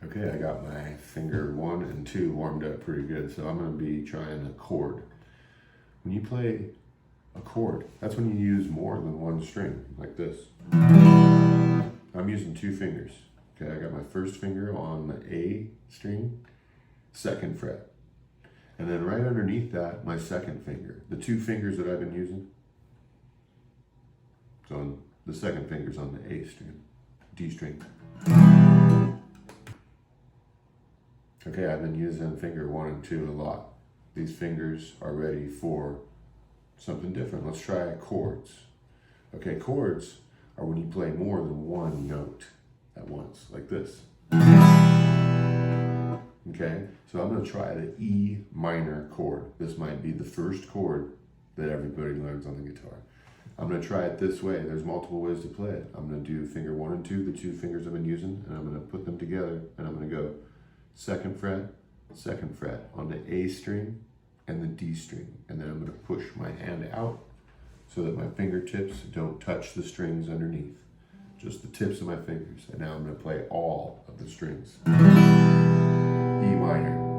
Okay, I got my finger 1 and 2 warmed up pretty good, so I'm going to be trying a chord. When you play a chord, that's when you use more than one string, like this. I'm using 2 fingers. Okay, I got my first finger on the A string, 2nd fret. And then right underneath that, my 2nd finger. The 2 fingers that I've been using. So the 2nd finger's on the A string, D string. Okay, I've been using finger 1 and 2 a lot. These fingers are ready for something different. Let's try chords. Okay, chords are when you play more than one note at once, like this. Okay, so I'm going to try the E minor chord. This might be the first chord that everybody learns on the guitar. I'm going to try it this way. There's multiple ways to play it. I'm going to do finger 1 and 2, the 2 fingers I've been using, and I'm going to put them together, and I'm going to go 2nd fret on the A string and the D string. And then I'm going to push my hand out so that my fingertips don't touch the strings underneath. Just the tips of my fingers. And now I'm going to play all of the strings. E minor.